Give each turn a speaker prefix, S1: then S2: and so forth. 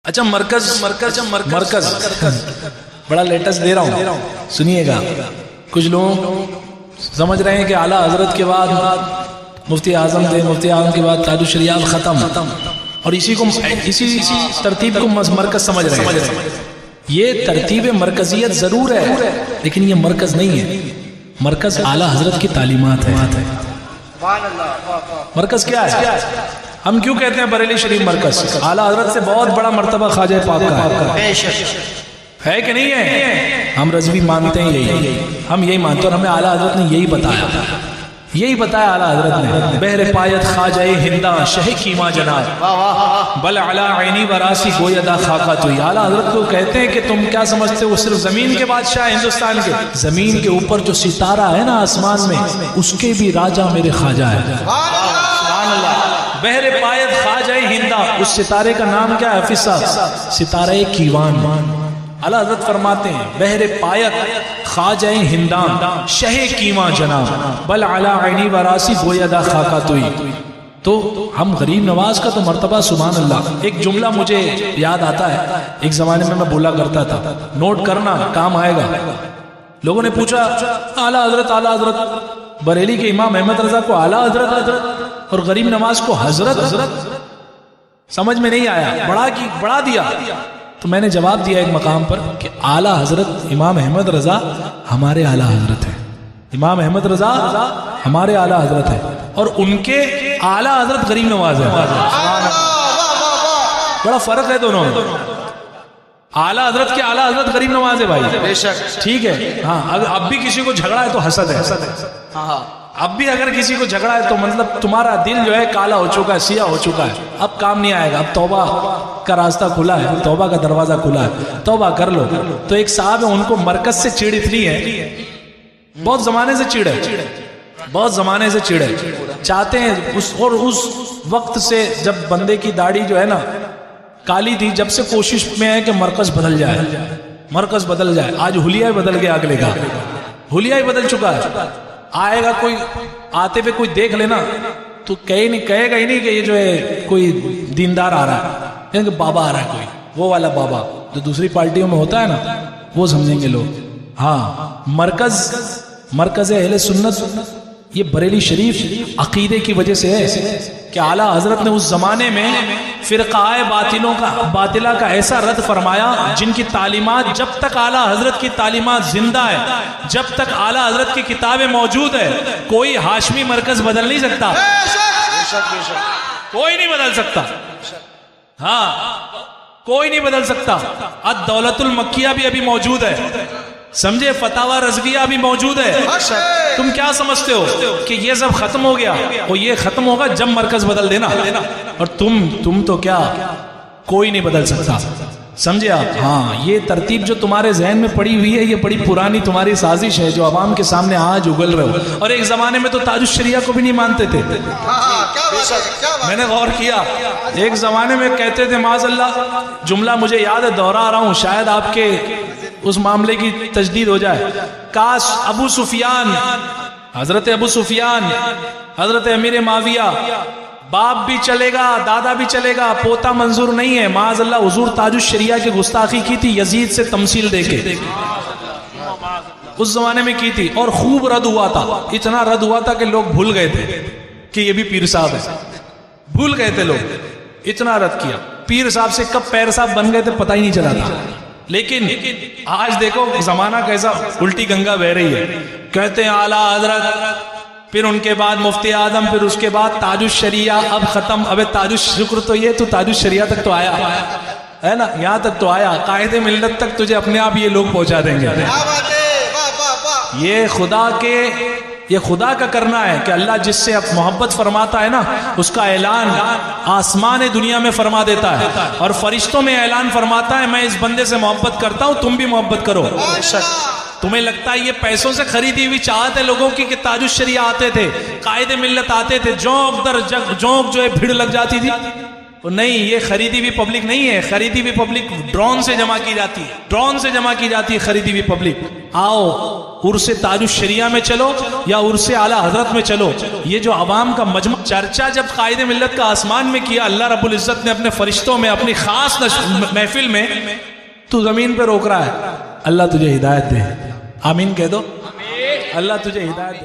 S1: अच्छा मरकज मरकज मरकज बड़ा लेटेस्ट दे रहा हूँ, सुनिएगा। कुछ लोग समझ रहे हैं कि आला हजरत के बाद मुफ्ती आजम थे, मुफ्ती आजम के बाद ताजुश शरिया खत्म, और इसी तरतीब को मरकज समझ रहे हैं। ये तरतीब मरकजियत जरूर है, लेकिन ये मरकज नहीं है। मरकज आला हजरत की तालीमात है। मरकज क्या है? हम क्यों कहते हैं बरेली शरीफ मरकज? आला हजरत से बहुत बड़ा मर्तबा ख्वाजा पाक का है कि नहीं है? हम रज़वी मानते हैं, यही हम यही मानते हैं, और हमें आला हजरत ने यही बताया आला हजरत ने। बहरे पायत ख्वाजा हिंदा शह कीमा जनाब बल अला ऐनी वरासी गोयदा खाका तुई। आला हजरत को कहते हैं कि तुम क्या समझते हो, सिर्फ जमीन के बादशाह हिंदुस्तान के? जमीन के ऊपर जो सितारा है ना आसमान में, उसके भी राजा मेरे ख्वाजा है। बहरे पायत ख्वाजा हिंदा, उस सितारे का नाम क्या है? हाफिज साहब, सितारे कीवान। आला हज़रत फरमाते हैं बहरे पायत ख्वाजा हिंदान शह कीमा जनाब बल अला ऐनी वरासी गोयदा खाका तुई। तो हम गरीब नवाज का तो मर्तबा सुभान अल्लाह। एक जुमला मुझे याद आता है, एक जमाने में मैं बोला करता था, नोट करना काम आएगा। लोगों ने पूछा आला हजरत बरेली के इमाम अहमद रजा को आला हजरत और गरीब नवाज को हजरत समझ में नहीं आया, बढ़ा दिया। तो मैंने जवाब दिया एक मकाम पर कि आला हजरत इमाम अहमद रजा हमारे आला हजरत है, इमाम अहमद रजा हमारे आला हजरत है, और उनके आला हजरत गरीब नवाज है। बड़ा फर्क है दोनों में। आला हजरत के आला हजरत गरीब नवाज है भाई, बेशक ठीक है। हाँ, अगर अब भी किसी को झगड़ा है तो हसद है। अब भी अगर किसी को झगड़ा है तो मतलब तुम्हारा दिल जो है काला हो चुका है, सिया हो चुका है, अब काम नहीं आएगा। अब तौबा का रास्ता खुला है, तौबा का दरवाजा खुला है, तौबा कर लो। तो एक साहब है, उनको मरकज से चिड़ इतनी है, बहुत जमाने से चिड़ है, बहुत जमाने से चिड़ है। चाहते हैं उस वक्त से जब बंदे की दाढ़ी जो है ना काली थी, जब से कोशिश में है कि मरकज बदल जाए, मरकज बदल जाए। आज हुलिया ही बदल गया, अगले का हुलिया ही बदल चुका है। आएगा कोई, आते हुए कोई देख लेना तो कहेगा ही नहीं कि ये जो है कोई दीनदार आ रहा है, कि बाबा आ रहा है कोई, वो वाला बाबा जो दूसरी पार्टियों में होता है ना, वो समझेंगे लोग। हाँ, मरकज अहले सुन्नत ये बरेली शरीफ अकीदे की वजह से है कि आला हजरत ने उस जमाने में फिरकाए बातिला का ऐसा रद्द फरमाया जिनकी तालीमात, जब तक आला हजरत की तालीमात जिंदा है, जब तक आला हजरत की किताबें मौजूद है, कोई हाशमी मरकज बदल नहीं सकता, कोई नहीं बदल सकता। हाँ, कोई नहीं बदल सकता। अद-दौलतुल मक्किया भी अभी मौजूद है, समझे, फतावा रज़विया भी मौजूद है। तुम क्या समझते हो कि ये सब खत्म हो गया? और ये खत्म होगा जब मरकज बदल देना, और तुम तो क्या, कोई नहीं बदल सकता, समझे आप? हाँ, ये तरतीब जो तुम्हारे जहन में पड़ी हुई है, ये बड़ी पुरानी तुम्हारी साजिश है जो अवाम के सामने आज उगल रहे हो। और एक जमाने में तो ताजुश शरिया को भी नहीं मानते थे। मैंने गौर किया, एक जमाने में कहते थे माज़अल्लाह, जुमला मुझे याद है, दोहरा रहा हूं, शायद आपके उस मामले की तजदीद हो जाए। काश अबू सुफियान, हजरत अबू सुफियान, हजरत अमीर माविया, बाप भी चलेगा, दादा भी चलेगा, पोता मंजूर नहीं है, माज़अल्लाह हुजूर ताजुश शरिया की गुस्ताखी की थी यजीद से तमसील देके, उस जमाने में की थी, और खूब रद्द हुआ था। इतना रद्द हुआ था कि लोग भूल गए थे कि ये भी पीर साहब है, भूल गए थे लोग, इतना रद्द किया। पीर साहब से कब पैर साहब बन गए थे पता ही नहीं चला था। लेकिन आज देखो जमाना कैसा उल्टी गंगा बह रही है। कहते हैं आला हजरत, फिर उनके बाद मुफ्ती आजम, फिर उसके बाद ताजुश शरिया, अब खत्म। अबे ताजुश शुक्र तो ये, तो ताजुश शरिया तक तो आया है ना, यहाँ तक तो आया, कायदे मिल्लत तक तुझे अपने आप ये लोग पहुंचा देंगे। ये खुदा का करना है कि अल्लाह जिससे अब मोहब्बत फरमाता है ना, उसका ऐलान आसमान दुनिया में फरमा देता है, और फरिश्तों में ऐलान फरमाता है मैं इस बंदे से मोहब्बत करता हूं, तुम भी मोहब्बत करो। तुम्हें लगता है ये पैसों से खरीदी हुई चाहत है लोगों की कि ताजुश शरिया आते थे, कायदे मिल्लत आते थे, जोंक दर जोंक जो है भीड़ लग जाती थी, तो नहीं, ये खरीदी हुई पब्लिक नहीं है। खरीदी हुई पब्लिक ड्रोन से जमा की जाती है, ड्रोन से जमा की जाती है खरीदी हुई पब्लिक। आओ उर्से ताजुश शरिया में चलो या उर्से आला हजरत में चलो। ये जो अवाम का मजमा, चर्चा जब कायदे मिल्लत का आसमान में किया अल्लाह रब्बुल इज्जत ने अपने फरिश्तों में अपनी खास महफिल में, तू जमीन पे रोक रहा है। अल्लाह तुझे हिदायत दे, आमीन कह दो। अल्लाह तुझे हिदायत दे।